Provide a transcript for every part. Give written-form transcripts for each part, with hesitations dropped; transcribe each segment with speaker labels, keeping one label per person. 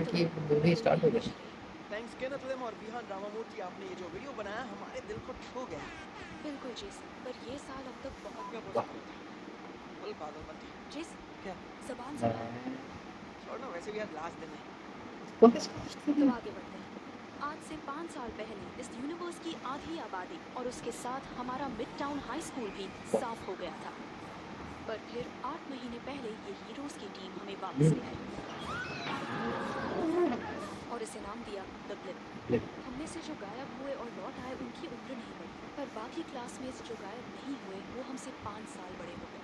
Speaker 1: कि movie start हो गया।
Speaker 2: थैंक्स केनेथ लिम और विहान रामामूर्ति, आपने ये जो वीडियो बनाया हमारे दिल को छू गया।
Speaker 3: बिल्कुल जेसन, पर ये साल अब तक बहुत
Speaker 2: क्या बोल
Speaker 1: वाह।
Speaker 2: सकता था, फुल पागलपंती।
Speaker 3: जेसन,
Speaker 2: क्या?
Speaker 3: ज़बान संभाल।
Speaker 1: मैं
Speaker 2: छोड़ना, वैसे भी आज लास्ट दिन है।
Speaker 1: पुलिस
Speaker 3: तो आगे बढ़ते हैं। आज से 5 साल पहले इस यूनिवर्स की आधी आबादी और उसके साथ हमारा मिड टाउन हाई स्कूल भी साफ हो गया था। पर फिर 8 महीने पहले ये हीरोज की टीम हमें वापस ले आई और इसे नाम दिया द ब्लिप। हम में से जो गायब हुए और लौट आए उनकी उम्र नहीं बढ़ी, पर बाकी क्लासमेट्स जो गायब नहीं हुए वो हमसे 5 साल बड़े हो गए।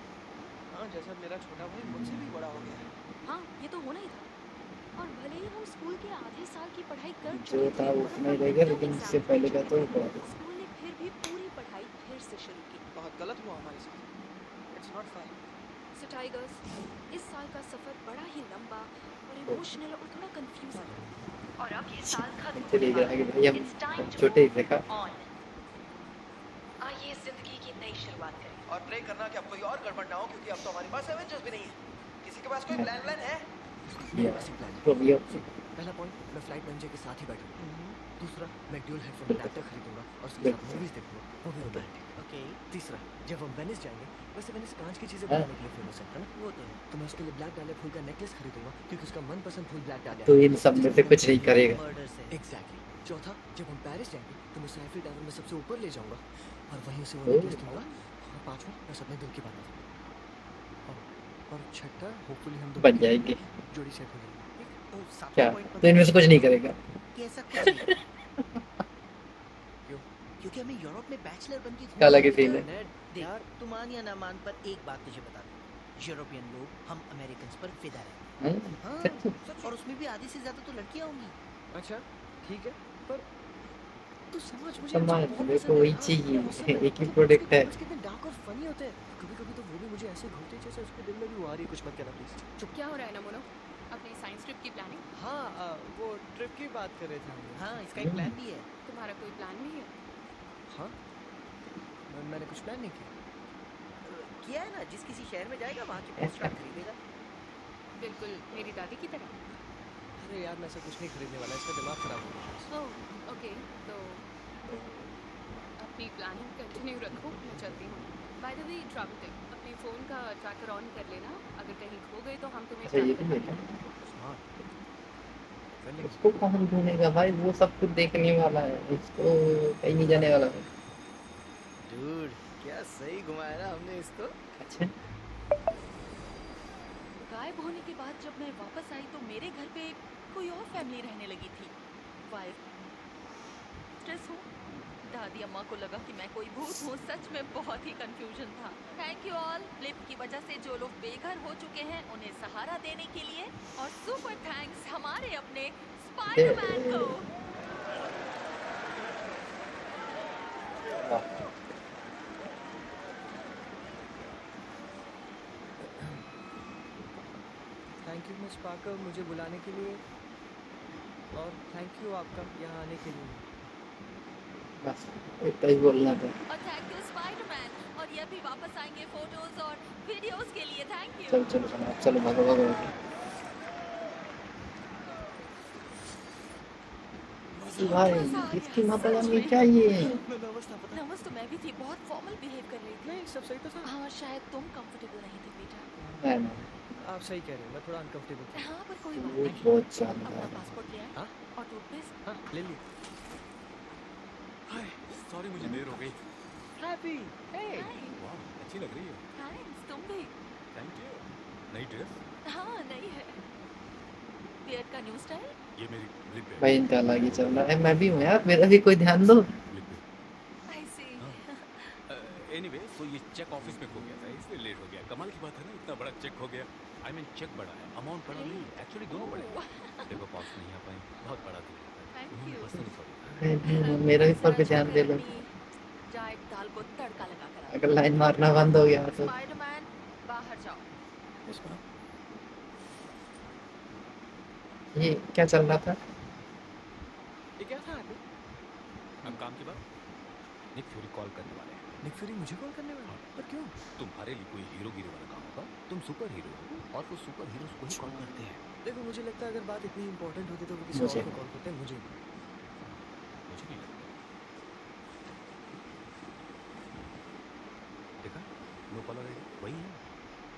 Speaker 2: हाँ, जैसा मेरा छोटा भाई मुझसे भी बड़ा हो गया है।
Speaker 3: हाँ, ये तो होना ही था। और भले ही हम स्कूल के आधे साल की पढ़ाई कर
Speaker 1: जो
Speaker 3: चुके
Speaker 1: था
Speaker 3: थे और
Speaker 1: उतना
Speaker 3: अपना
Speaker 1: ही रहेगा,
Speaker 3: मिड टर्म
Speaker 1: लेकिन इससे
Speaker 3: एग्जाम्स दे
Speaker 1: पहले का
Speaker 3: चुके
Speaker 1: तो
Speaker 3: थे,
Speaker 1: करा
Speaker 3: स्कूल ने फिर भी पूरी पढ़ाई फिर से शुरू की।
Speaker 2: बहुत गलत हुआ हमारे साथ। It's not fair.
Speaker 3: So tigers, इस साल का सफर बड़ा ही लंबा और इमोशनल और थोड़ा कंफ्यूजिंग रहा। और अब ये साल खत्म
Speaker 1: चलिए
Speaker 3: होने
Speaker 1: इधर
Speaker 3: वाला
Speaker 1: आगे
Speaker 3: है।
Speaker 1: भाई, हम
Speaker 3: इट्स टाइम टू
Speaker 1: छोटे ही देखा।
Speaker 3: Move on. आइए जिंदगी की नई शुरुआत करें।
Speaker 2: और प्रे करना कि अब कोई और गड़बड़ ना हो, क्योंकि अब तो हमारे पास एवेंजर्स भी नहीं है। किसी के पास कोई प्लान है?
Speaker 4: मेरे पास एक प्लान है।
Speaker 1: तो ये
Speaker 4: पहला पॉइंट, मैं फ्लाइट मैनेजर के साथ ही बैठूंगा। दूसरा, मैं ड्यूल हेडफोन अडैप्टर खरीदूंगा और उसके साथ मूवीज देखूंगा, वो भी रोमांटिक।
Speaker 2: ओके,
Speaker 4: तीसरा, जब हम वेनिस जाएंगे, वैसे वेनिस कांच की चीजें
Speaker 1: हाँ।
Speaker 4: बनाने के लिए फेमस है ना?
Speaker 2: वो तो है।
Speaker 4: तो मैं उसके लिए ब्लैक डालिया फूल का नेकलेस खरीदूंगा क्योंकि उसका मनपसंद फूल ब्लैक डालिया
Speaker 1: तो
Speaker 4: है।
Speaker 1: इन सब में से कुछ नहीं करेगा।
Speaker 2: मर्डर से।
Speaker 4: एग्जैक्टली। चौथा, जब हम पेरिस जाएंगे तो मैं उसे आईफिल टावर में सबसे ऊपर ले जाऊंगा और वहीं उसे वो
Speaker 1: ओह।
Speaker 4: नेकलेस दूंगा। और पांचवा, बस अपने दिल की बात बताऊंगा। और छठा, होपफुली हम दोनों
Speaker 1: बन
Speaker 4: की
Speaker 1: जाएंगे।
Speaker 4: जोड़ी सेट हो जाएगी।
Speaker 1: क्या तो इनमें से कुछ नहीं करेगा?
Speaker 5: कि ऐसा कुछ नहीं
Speaker 4: क्यों?
Speaker 5: क्योंकि हमें यूरोप में बैचलर बन के
Speaker 1: क्या
Speaker 5: घूमना
Speaker 1: लगे
Speaker 5: है।
Speaker 1: सीन है?
Speaker 4: नेड,
Speaker 5: देख,
Speaker 4: यार,
Speaker 5: तू मान या ना मान, पर एक बात तुझे बता दूं, यूरोपियन लोग हम अमेरिकन पर फिदा रहते
Speaker 1: हैं?
Speaker 5: हैं। हाँ,
Speaker 1: सच्ची?
Speaker 5: और उसमें भी आधी से ज्यादा तो लड़कियां होंगी।
Speaker 4: अच्छा, ठीक है, पर तू समझ, मुझे
Speaker 1: समझ
Speaker 4: एमजे बहुत
Speaker 1: देखो
Speaker 4: पसंद है
Speaker 1: वही
Speaker 4: यार।
Speaker 1: चाहिए।
Speaker 4: Awesome है।
Speaker 1: एक ही
Speaker 4: देख, उसके
Speaker 1: प्रोडक्ट है।
Speaker 4: कॉमिक्स कितने डार्क और फनी होते हैं। कभी-कभी तो वो भी मुझे ऐसे घूरते हैं जैसे उसके दिल में भी वो आ रही है। कुछ मत कहना प्लीज। चुप।
Speaker 3: क्या हो रहा है नमोनो? अपनी साइंस ट्रिप की प्लानिंग?
Speaker 4: हाँ, वो ट्रिप की बात कर रहे थे हम लोग।
Speaker 5: हाँ, इसका एक प्लान भी है।
Speaker 3: तुम्हारा कोई प्लान भी है?
Speaker 4: हाँ, मैंने कुछ प्लान नहीं किया।
Speaker 5: किया है ना, जिस किसी शहर में जाएगा वहाँ की पोस्ट कार्ड खरीदेगा।
Speaker 3: बिल्कुल मेरी दादी की तरह।
Speaker 4: अरे यार, मैं ऐसा कुछ नहीं खरीदने वाला, इसका दिमाग खराब हो गया।
Speaker 3: ओह ओके, तो अपनी प्लानिंग कंटिन्यू रखो, मैं चलती हूँ। By the way travel tip, अपने फ़ोन का ट्रैकर ऑन कर लेना, अगर कहीं खो गए तो हम तुम्हें
Speaker 1: अच्छा ये
Speaker 3: ट्रैक
Speaker 1: भी
Speaker 3: कर
Speaker 1: है क्या?
Speaker 3: पाएंगे।
Speaker 4: स्मार्ट। वेल,
Speaker 1: उसको कहाँ ढूंढेगा भाई? वो सब कुछ देखने वाला है, इसको कहीं नहीं जाने वाला है।
Speaker 5: डूड, क्या सही घुमाया ना हमने इसको।
Speaker 1: अच्छा
Speaker 3: गायब होने के बाद जब मैं वापस आई तो मेरे घर पे कोई और फैमिली रहने लगी थी। वाइफ स्ट्रेस हूँ। दादी अम्मा को लगा कि मैं कोई भूत हूँ। सच में बहुत ही कंफ्यूजन था। थैंक यू ऑल फ्लिप की वजह से जो लोग बेघर हो चुके हैं उन्हें सहारा देने के लिए, और सुपर थैंक्स हमारे अपने स्पाइडरमैन को।
Speaker 4: थैंक यू मिस पार्कर मुझे बुलाने के लिए, और थैंक यू आपका यहाँ आने के लिए।
Speaker 1: बस इतना ही बोलना था।
Speaker 3: और थैंक यू स्पाइडरमैन, और ये भी वापस आएंगे फोटोज और वीडियोस के लिए। Thank you.
Speaker 1: चलो चलो चलो चलो भागो भागो भागो। भाई
Speaker 3: मजा आ गया
Speaker 1: इसकी माता
Speaker 3: सच
Speaker 1: रानी
Speaker 3: में।
Speaker 1: क्या ये?
Speaker 4: मैं नर्वस था, पता है?
Speaker 3: नर्वस तो मैं भी थी, बहुत फॉर्मल बिहेव कर रही थी।
Speaker 4: नहीं, सब सही तो था।
Speaker 3: हाँ, शायद तुम कंफर्टेबल नहीं थे बेटा।
Speaker 1: है ना?
Speaker 4: आप सही कह रहे हैं, मैं थोड़ा अनकंफर्टेबल था।
Speaker 3: हाँ, पर कोई बात
Speaker 1: वो
Speaker 3: नहीं।
Speaker 1: बहुत
Speaker 3: अपना
Speaker 1: शानदार है।
Speaker 3: पासपोर्ट ले आए
Speaker 4: हाँ
Speaker 3: और टूथपेस्ट।
Speaker 4: हाँ, ले लिए।
Speaker 6: हाय, सॉरी मुझे देर हो गई।
Speaker 4: हैप्पी, हे।
Speaker 3: हाय।
Speaker 6: वाह, अच्छी लग रही है।
Speaker 3: थैंक्स, तुम भी।
Speaker 6: Thank you. नई ड्रेस?
Speaker 3: हाँ, नहीं है। बियर्ड का न्यू स्टाइल।
Speaker 6: ये मेरी लिप है।
Speaker 1: भाई इनका अलग ही चल रहा है। मैं भी हूँ यार, मेरा भी कोई ध्यान दो।
Speaker 6: लिप है।
Speaker 3: आई सी।
Speaker 6: हाँ। एनीवे, सो ये चेक ऑफिस में खो गया था, इसलिए लेट हो गया। कमाल की बात है ना, इतना बड़ा चेक हो गया। आई मीन चेक बड़ा है, अमाउंट बड़ा नहीं, एक्चुअली दोनों बड़े हैं। देखो पास नहीं आ पाए, बहुत बड़ा दिल होता है।
Speaker 3: थैंक
Speaker 6: उन्होंने
Speaker 3: यू।
Speaker 6: Personally sorry.
Speaker 1: मैं भी हूँ, मेरा भी फर्क ध्यान दे लो।
Speaker 3: जाए दाल को तड़का लगा कर आती
Speaker 1: अगर
Speaker 3: हूँ।
Speaker 1: लाइन मारना बंद हो गया तो
Speaker 3: स्पाइडरमैन, बाहर जाओ।
Speaker 6: Yes ma'am.
Speaker 1: ये क्या चल रहा था?
Speaker 4: ये क्या था हैप्पी?
Speaker 6: अब काम की बात, निक फ्यूरी कॉल करने वाले हैं।
Speaker 4: निक फ्यूरी मुझे कॉल करने वाला है? पर क्यों?
Speaker 6: तुम्हारे लिए कोई हीरो गिरी वाला काम होगा। तुम सुपर हीरो हो और वो सुपर हीरोज को ही कॉल करते हैं।
Speaker 4: देखो मुझे लगता है अगर बात इतनी इम्पोर्टेंट होती तो वो किसी
Speaker 1: मुझे
Speaker 4: और को कॉल करते, मुझे नहीं।
Speaker 6: मुझे नहीं लगता। देखा, नो कॉलर आईडी वही है।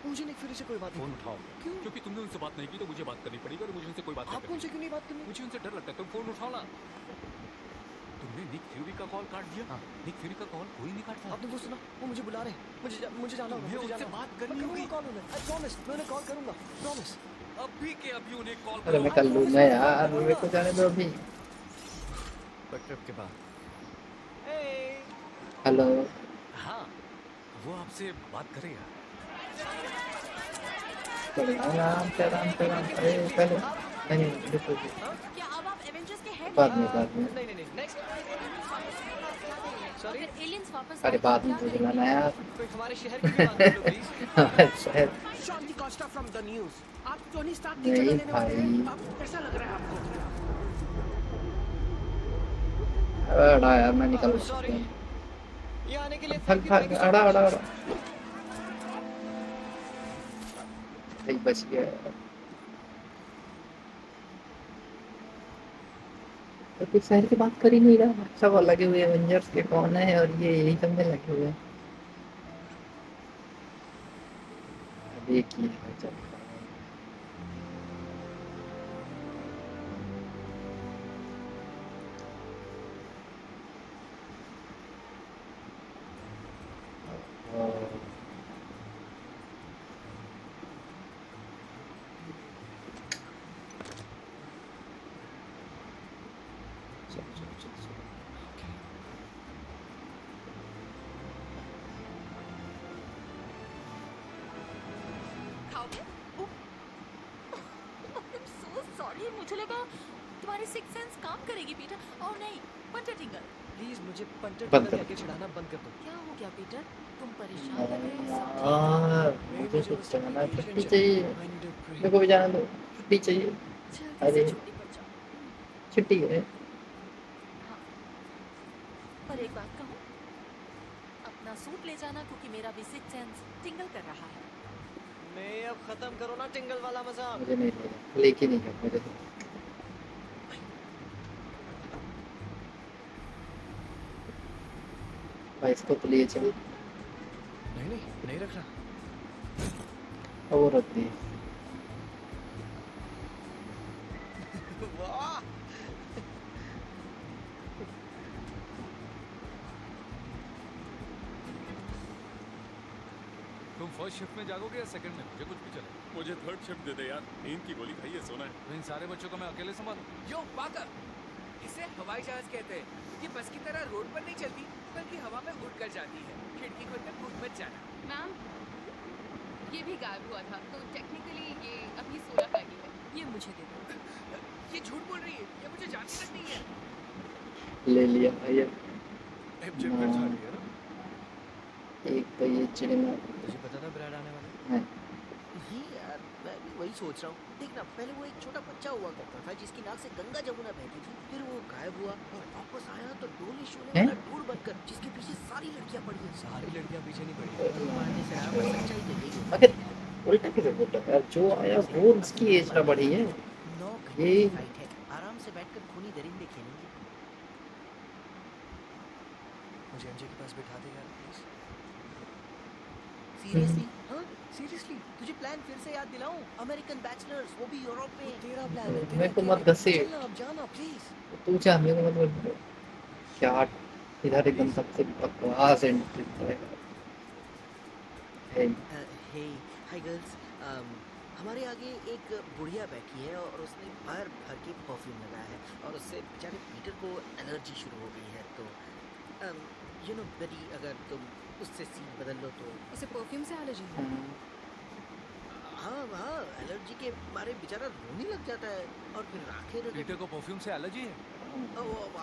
Speaker 4: मुझे नहीं, फिर से कोई बात
Speaker 6: फोन
Speaker 4: नहीं।
Speaker 6: उठाओ।
Speaker 4: क्यों?
Speaker 6: क्योंकि तुमने उनसे बात नहीं की तो मुझे बात करनी पड़ेगी और मुझे उनसे कोई बात नहीं
Speaker 4: आपको
Speaker 6: करनी।
Speaker 4: उनसे क्यों नहीं बात करनी?
Speaker 6: मुझे उनसे डर लगता है, तुम फोन उठाओ ना। तुमने निक फ्यूरी का कॉल काट दिया।
Speaker 4: हाँ।
Speaker 6: निक फ्यूरी का कॉल कोई नहीं काटता।
Speaker 4: आपने वो सुना? वो मुझे बुला रहे हैं। मुझे जाना होगा,
Speaker 6: तुम्हें
Speaker 4: मुझे
Speaker 6: उनसे
Speaker 4: जाना होगा।
Speaker 6: बात करनी
Speaker 4: मैं
Speaker 6: होगी।
Speaker 4: करूंगा कॉल उन्हें, आई प्रॉमिस, मैं उन्हें कॉल करूंगा, प्रॉमिस।
Speaker 6: अभी के अभी उन्हें कॉल
Speaker 1: अरे मैं
Speaker 6: करो।
Speaker 1: कर लूंगा यार, मेरे को जाने दो अभी।
Speaker 4: पर ट्रिप के बाद।
Speaker 1: हेलो।
Speaker 6: हाँ, वो आपसे बात करेगा।
Speaker 1: आराम से आराम से आराम से। अरे पहले नहीं रुको।
Speaker 3: क्या अब आप एवेंजर्स के हेड
Speaker 1: बाद
Speaker 3: हैं?
Speaker 1: में
Speaker 4: नहीं, नेक्स्ट। सॉरी,
Speaker 3: अगर एलियंस वापस
Speaker 1: अरे
Speaker 3: आए तो
Speaker 1: बाद
Speaker 3: क्या
Speaker 1: में मुझे
Speaker 3: करेंगे?
Speaker 1: जाना यार।
Speaker 4: कोई हमारे शहर की भी बात कर लो प्लीज।
Speaker 1: शायद
Speaker 7: Shaun D'Costa from the news. आप टोनी स्टार्क की
Speaker 1: नहीं
Speaker 7: जगह लेने वाले हैं।
Speaker 1: भाई।
Speaker 7: अब कैसा लग रहा है आपको?
Speaker 1: अड़ा यार मैं निकल
Speaker 4: सॉरी, ये आने के लिए
Speaker 1: भाग भाग अड़ा अड़ा अड़ा भाई बच गया। तो कुछ शहर की बात कर ही नहीं रहा, सब लगे हुए एवेंजर्स के कौन है और ये यही सब में लगे हुए हैं। अब एक ही है चल।
Speaker 3: खाओगे? I'm so sorry, मुझे लगा तुम्हारी सिक्स सेंस काम करेगी पीटर। ओह नहीं, पंटर टिंगर।
Speaker 4: प्लीज मुझे पंटर
Speaker 1: बंद
Speaker 4: टिंगर
Speaker 1: कर।
Speaker 4: कहके चिढ़ाना बंद कर दो।
Speaker 3: क्या हो गया पीटर? तुम परेशान लग रहे हो। सब ठीक है?
Speaker 1: हाँ मुझे कुछ जाना, छुट्टी चाहिए।
Speaker 4: I need a break.
Speaker 1: मेरे को भी जाना दो, छुट्टी चाहिए।
Speaker 3: जल्दी
Speaker 1: अरे।
Speaker 3: से छुट्टी पर जाओ।
Speaker 1: छुट्टी है।
Speaker 3: हाँ, पर एक बात कहूँ, अपना सूट ले जाना क्योंकि मेरा भी सिक्स सेंस टिंगल कर रहा है।
Speaker 4: नहीं, अब खत्म करो ना टिंगल वाला मजाक।
Speaker 1: मुझे नहीं लेना, लेके नहीं गया मुझे। भाई इसको तो लिए चल।
Speaker 4: नहीं रख रहा।
Speaker 1: अब वो रख दी।
Speaker 4: वाह,
Speaker 6: तुम फर्स्ट शिफ्ट में जागोगे या सेकंड में? मुझे कुछ भी चले।
Speaker 8: मुझे थर्ड शिफ्ट दे दे यार, नींद की गोली खाइए, सोना है।
Speaker 6: तो इन सारे बच्चों को मैं अकेले संभालूं?
Speaker 7: यो पाकर, इसे हवाई जहाज कहते हैं। ये बस की तरह रोड पर नहीं चलती, बल्कि हवा में उड़कर जाती है। खिड़की खोलकर कूद मत जाना।
Speaker 9: मैम, ये भी गायब हुआ था, तो टेक्निकली ये अभी 16 का ही है।
Speaker 3: ये मुझे दे दो।
Speaker 7: ये झूठ बोल रही है, ये मुझे जानती तक नहीं है।
Speaker 1: ले लिया भाई।
Speaker 6: एमजे फिर जा रही है ना?
Speaker 1: एक तो ये चिड़िया
Speaker 4: तुझे पता था ब्रैड आने वाला?
Speaker 1: है।
Speaker 5: नहीं यार, मैं भी वही सोच रहा हूँ। देखना, पहले वो एक छोटा बच्चा हुआ करता था जिसकी नाक से गंगा जमुना बहती थी, फिर वो गायब हुआ और वापस आया तो डोली शोने
Speaker 1: हैं?
Speaker 5: वाला ढूंढ बनकर, जिसके पीछे सारी लड़कियां पड़ी हैं।
Speaker 4: सारी लड़कियां पीछे नहीं पड़ी।
Speaker 5: तो मानने से रहा, पर सच्चाई तो यही है।
Speaker 1: अगर उल्टा कैसे बोलता है यार, जो आया वो उसकी एज ना बढ़ी है।
Speaker 5: 9 घंटे
Speaker 1: ये-
Speaker 5: की फ्लाइट है, आराम से बैठकर खूनी दरिंदे खेलेंगे।
Speaker 4: मुझे एमजे के पास बिठा दे यार प्लीज।
Speaker 5: सीरियसली? हाँ सीरियसली, तुझे प्लान फिर से याद दिलाऊं? अमेरिकन बैचलर्स, वो भी यूरोप
Speaker 4: वो
Speaker 5: में।
Speaker 4: तेरा प्लान है,
Speaker 1: मेरे को मत घसीट।
Speaker 4: चलना, अब जाना प्लीज।
Speaker 1: तू जा, मेरे को मतलब क्या इधर एकदम सबसे बकवास एंट्री है।
Speaker 5: हे हाय गर्ल्स, हमारे आगे एक बुढ़िया बैठी है और उसने भर भर के परफ्यूम लगाया है और उससे बेचारे पीटर को एलर्जी शुरू हो गई है। तो यू नो बेटी, अगर तुम उससे सीट बदल लो तो।
Speaker 9: उसे परफ्यूम से एलर्जी है।
Speaker 5: हाँ, एलर्जी के मारे बेचारा रोने लग जाता है और फिर आखिर
Speaker 6: पीटर को परफ्यूम से एलर्जी है?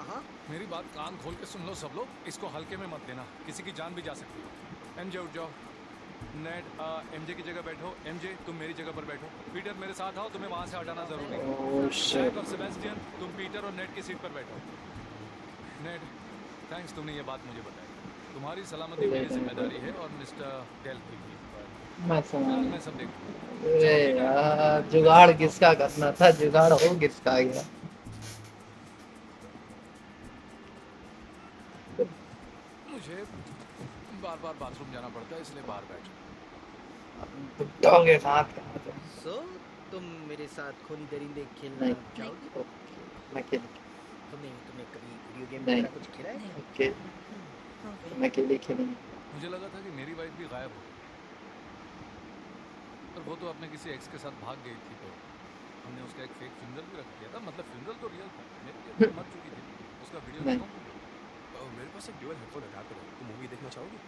Speaker 5: हाँ।
Speaker 6: मेरी बात कान खोल के सुन लो सब लोग, इसको हल्के में मत लेना, किसी की जान भी जा सकती है। एमजे उठ जाओ। नेट एमजे की जगह बैठो। एमजे तुम मेरी जगह पर बैठो। पीटर मेरे साथ आओ, तुम्हें वहाँ से हटाना जरूरी है।
Speaker 1: Oh shit.
Speaker 6: जैक और सेबेस्टियन तुम पीटर और नेट की सीट पर बैठो। नेट, थैंक्स तुमने ये बात मुझे बताई। तुम्हारी सलामती मेरी जिम्मेदारी है और मिस्टर डेल की भी।
Speaker 1: मैं
Speaker 6: फिलहाल
Speaker 1: समझ।
Speaker 6: मैं सब देखता हूँ।
Speaker 1: अरे
Speaker 6: चलो ठीक है,
Speaker 1: यार
Speaker 6: मैं
Speaker 1: जुगाड़
Speaker 6: चलता हूँ।
Speaker 1: किसका करना था, जुगाड़ हो किसका गया।
Speaker 10: मुझे बार बार बाथरूम जाना पड़ता है, इसलिए बाहर बैठ जाओ।
Speaker 1: कुत्तों के साथ कहाँ से?
Speaker 5: सो तुम मेरे साथ खूनी दरिंदे खेलना
Speaker 1: नहीं।
Speaker 3: नहीं।
Speaker 5: चाहोगी?
Speaker 1: ओके मैं खेल।
Speaker 5: तुमने कभी वीडियो गेम
Speaker 1: नहीं।
Speaker 5: वगैरह कुछ खेला है क्या?
Speaker 1: Okay
Speaker 5: okay.
Speaker 1: मैं अकेले खेलूंगा।
Speaker 6: मुझे लगा था कि मेरी वाइफ भी गायब हो गई, पर वो तो अपने किसी एक्स के साथ भाग गई थी, तो हमने उसका एक फेक फ्यूनरल भी रख दिया था। मतलब फ्यूनरल तो रियल था, मेरे लिए तो वो मर चुकी थी। उसका वीडियो
Speaker 1: नहीं।
Speaker 6: दिखाऊं तुमको?
Speaker 10: मेरे पास एक ड्यूअल हेडफोन अडेप्टर है, तुम मूवी देखना चाहोगी?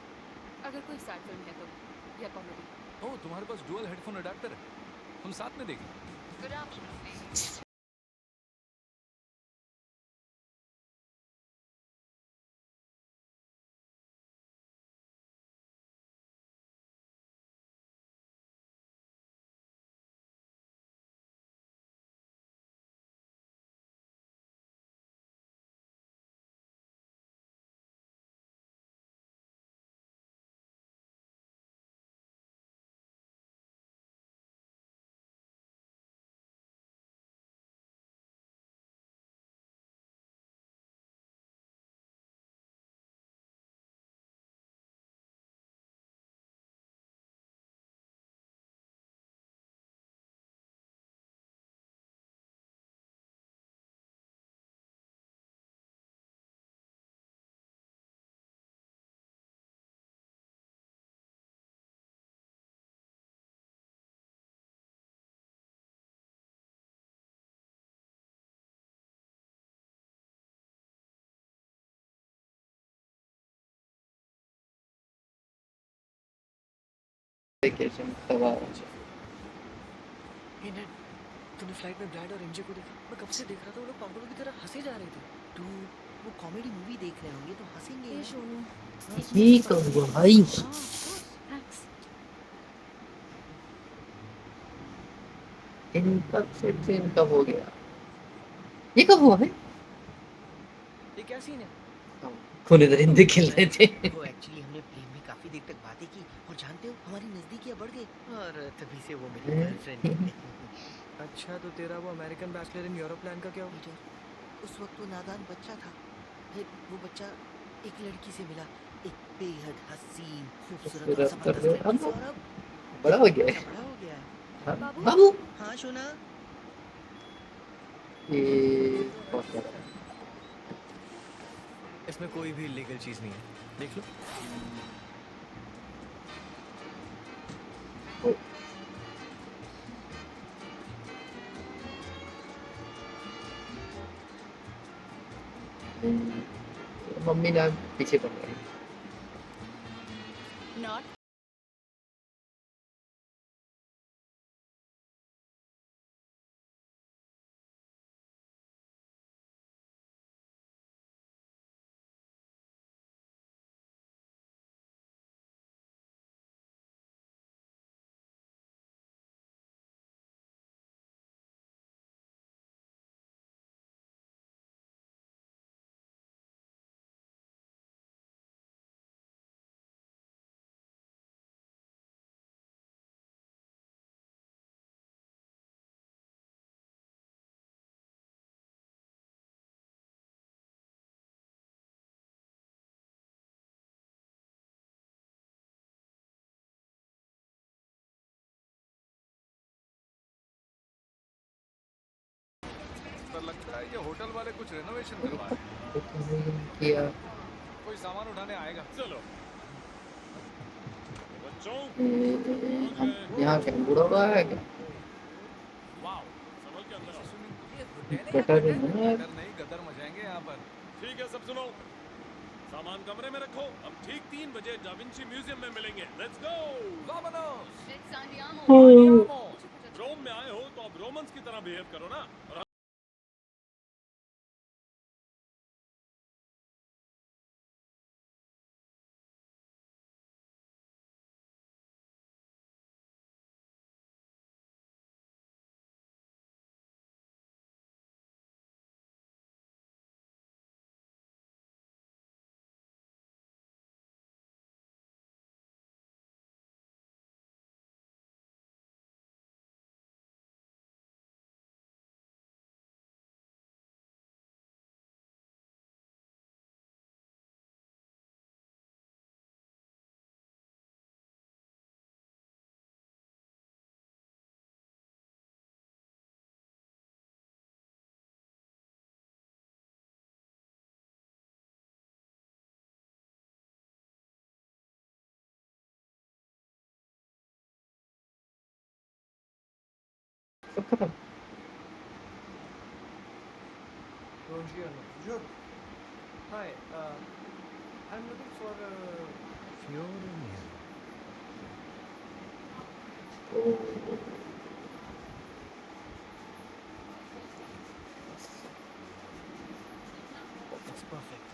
Speaker 9: अगर कोई सैड फिल्म है तो, या कॉमेडी।
Speaker 6: ओह, तुम्हारे पास डुअल हेडफोन अडेप्टर है, हम साथ में देखें।
Speaker 9: Good afternoon.
Speaker 1: वेकेशन तबाह हो जाए।
Speaker 4: हे नेट, तूने फ्लाइट में ब्रैड और एमजे को देखा? मैं कब से देख रहा था, वो लोग पागलों की तरह हंसे जा रहे थे।
Speaker 5: तू वो कॉमेडी मूवी देख रहे होंगे तो हंसेंगे
Speaker 3: ये
Speaker 5: ना।
Speaker 3: सोनू,
Speaker 1: ठीक हुआ भाई।
Speaker 3: हाँ ऑफ कोर्स, थैंक्स।
Speaker 1: इनका से इनका हो गया। ये कब हुआ है?
Speaker 4: ये क्या सीन है?
Speaker 1: खूनी दरिंदे खेल रहे थे।
Speaker 5: वो एक्चुअली हमने प्लेन में काफी देर तक बातें की और जानते हो हमारी नजदीकियां बढ़ गई और तभी से वो मेरी गर्लफ्रेंड है।
Speaker 4: अच्छा, तो तेरा वो American bachelor in Europe plan का क्या हुआ?
Speaker 5: पीटर, उस वक्त वो नादान बच्चा था। फिर वो बच्चा एक लड़की से मिला, एक बेहद हसीन, खूबसूरत और जबरदस्त लड़की से, और अब
Speaker 1: बड़ा हो गया है।
Speaker 5: बड़ा हो गया है।
Speaker 1: हाँ,
Speaker 3: बाबू?
Speaker 1: बाबू।
Speaker 5: हाँ सोना।
Speaker 1: ये बहुत बड़ा है।
Speaker 4: इसमें कोई भी इलीगल चीज नहीं है, देख लो।
Speaker 1: मम्मी ना पीछे पड़ गई।
Speaker 3: नॉट
Speaker 6: पर लगता है ये होटल वाले कुछ रेनोवेशन करवा रहे हैं।
Speaker 1: किया।
Speaker 6: कोई सामान उठाने आएगा।
Speaker 8: चलो बच्चों,
Speaker 1: यहाँ क्या बुढ़ा हुआ है क्या?
Speaker 8: वाओ, संभल के अंदर आओ।
Speaker 6: Swimming pool.
Speaker 7: ये होटल है या
Speaker 1: गटर
Speaker 7: गटर?
Speaker 1: नहीं है।
Speaker 6: गटर नहीं, गदर मचाएंगे यहाँ पर।
Speaker 8: ठीक है, सब सुनो। सामान कमरे में रखो, हम ठीक 3 बजे डाविंची म्यूजियम में मिलेंगे। Let's go.
Speaker 6: वामोस।
Speaker 9: Let's andiamo।
Speaker 8: रोम में आए हो तो अब रोमन्स की तरह बिहेव करो ना। और
Speaker 1: सब खत्म।
Speaker 4: Bonjour. Hi. I'm looking for Fiorina. It's perfect.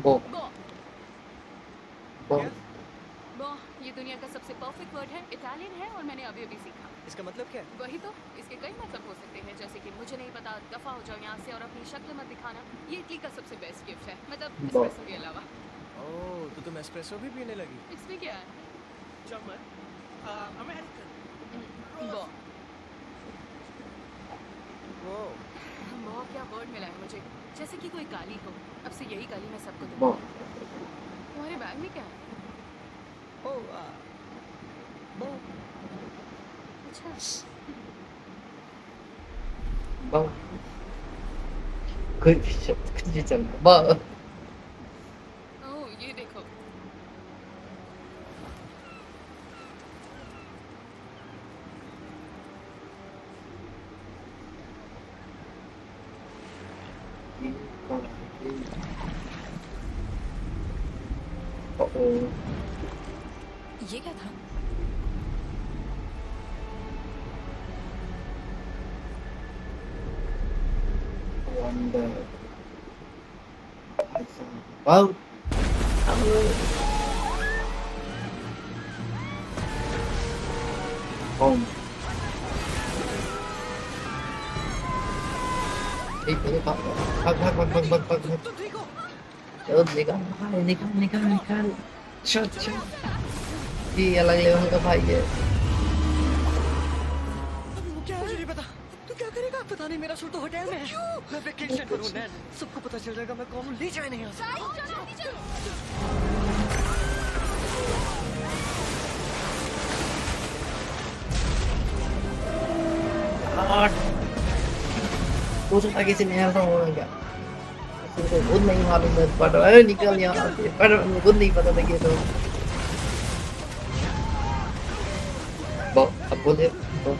Speaker 1: वो
Speaker 9: बो
Speaker 1: वो
Speaker 9: बो ये दुनिया का सबसे परफेक्ट वर्ड है, इटालियन है और मैंने अभी अभी सीखा।
Speaker 5: इसका मतलब क्या है?
Speaker 9: वही तो, इसके कई मतलब हो सकते हैं, जैसे कि मुझे नहीं पता, दफा हो जाओ यहाँ से और अपनी शक्ल मत दिखाना। ये इटली का सबसे बेस्ट गिफ्ट है, मतलब
Speaker 1: बो
Speaker 9: एस्प्रेसो के अलावा।
Speaker 5: ओह, तो तुम एस्प्रेसो भी पीने लगी?
Speaker 9: इसमें क्या है?
Speaker 5: German, American.
Speaker 9: बो
Speaker 5: वो
Speaker 9: बो क्या वर्ड मिला है मुझे, जैसे कि कोई गाली हो। अब से यही गाली मैं सबको
Speaker 1: वो
Speaker 9: दूंगी। तुम्हारे बैग में क्या है?
Speaker 5: ओह वो
Speaker 9: अच्छा
Speaker 1: वो कुछ चल वो
Speaker 9: ओह ये देखो, ये क्या था?
Speaker 1: wonder wow home भाग
Speaker 5: तुम ठीक हो?
Speaker 1: निकाल अच्छा ये अलग लेवल का भाई है।
Speaker 5: अभी वो क्या है? मुझे नहीं पता। तू क्या करेगा? पता नहीं, मेरा शूट तो होटल में है। मैं वेकेशन पर हूँ नैन। सबको पता चल जाएगा मैं कौन हूँ। ले जाए नहीं यहाँ से।
Speaker 1: वो तो आगे से नया था होगा क्या तो खुद नहीं मालूम है पर अरे निकल यहाँ से पर खुद नहीं पता था कि तो अब बोले तो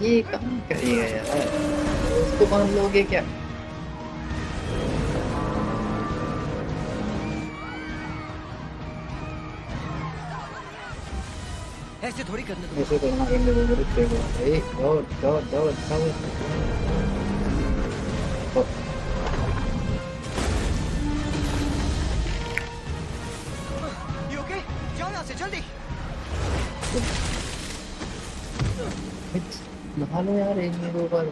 Speaker 1: ये काम करिएगा यार उसको बांध लोगे क्या
Speaker 5: ऐसे थोड़ी करने दो।
Speaker 1: ऐसे करना करने दो रुकेगा दौड़
Speaker 5: You okay? जाओ यहाँ से जल्दी।
Speaker 1: नहा लो यार एक दो बार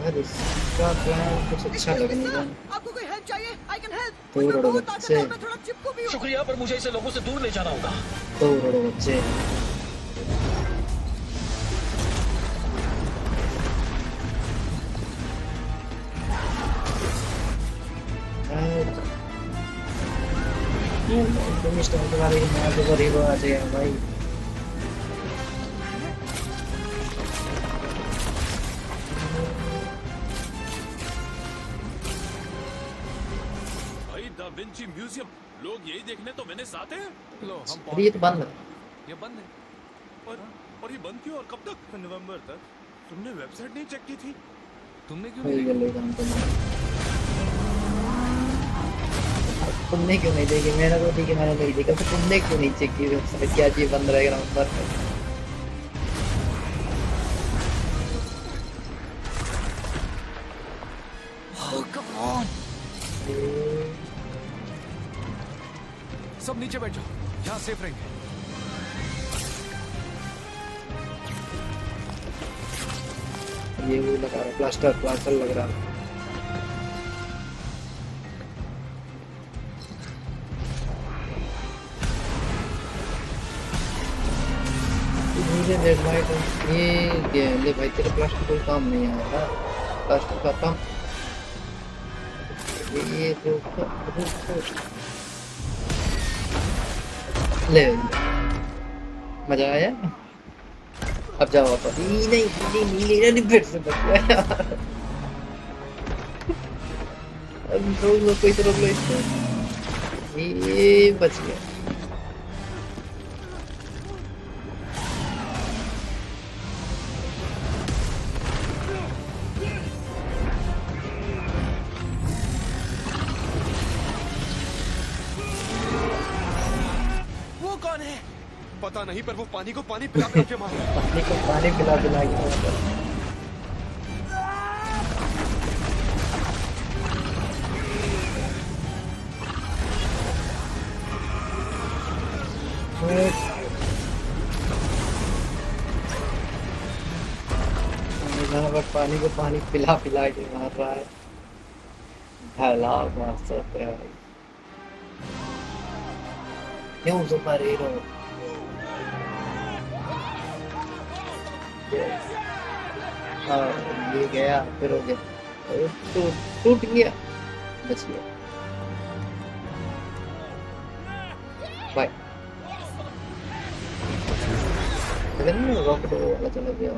Speaker 1: यार इसका प्लान कुछ अच्छा लगने का
Speaker 5: आपको कोई हेल्प चाहिए? I can help.
Speaker 1: तो
Speaker 5: मैं
Speaker 1: रोड़ो
Speaker 5: बहुत
Speaker 1: बच्चे
Speaker 5: ताकतवर, मैं थोड़ा चिपकू भी हूँ।
Speaker 8: शुक्रिया, पर मुझे इसे लोगों से दूर ले जाना होगा।
Speaker 1: तो रोड़ो बच्चे मिस्टर तुम्हारे माँ को गरीब आ जाएगा भाई
Speaker 8: भाई दा विंची म्यूजियम, लोग यही देखने तो वेनिस आते हैं।
Speaker 10: लो हम
Speaker 1: अरे ये तो बंद है
Speaker 10: ये बंद है।
Speaker 8: और ये बंद क्यों और कब तक? नवंबर तक। तुमने वेबसाइट नहीं चेक की थी?
Speaker 10: तुमने क्यों
Speaker 1: वही
Speaker 10: नहीं
Speaker 1: कर लेगा हम तुमने क्यों नहीं देखी मैंने तो देखी मैंने नहीं देखा तो तुमने क्यों नहीं चेक की वेबसाइट क्या चीज बंद रहेगा नवंबर में
Speaker 5: Oh, come on.
Speaker 10: सब नीचे बैठ जाओ, यहाँ सेफ रहेंगे।
Speaker 1: ये वो लगा रहा, प्लास्टर लग रहा है। मुझे रेड लाइट ये ले भाई, तेरे प्लास्टर कोई काम नहीं आएगा, प्लास्टर का काम ये तो ले। मजा आया? अब जाओ वापस। नहीं फिर से बच गया यार। अब रोक लो, कोई तो रोक लो इसको। ये बच गया।
Speaker 2: वो कौन है? पता नहीं, पर वो पानी को पानी पिला पिला के मारा।
Speaker 1: पानी को पानी पिला पिला के यहाँ पर पानी को पानी पिला पिला के मार रहा है। भला मार सकते हैं भाई। क्यों सुपर हीरो? हाँ ये गया, फिर हो गया, टूट गया, बच गया। बाय। रॉकेट वाला चला गया।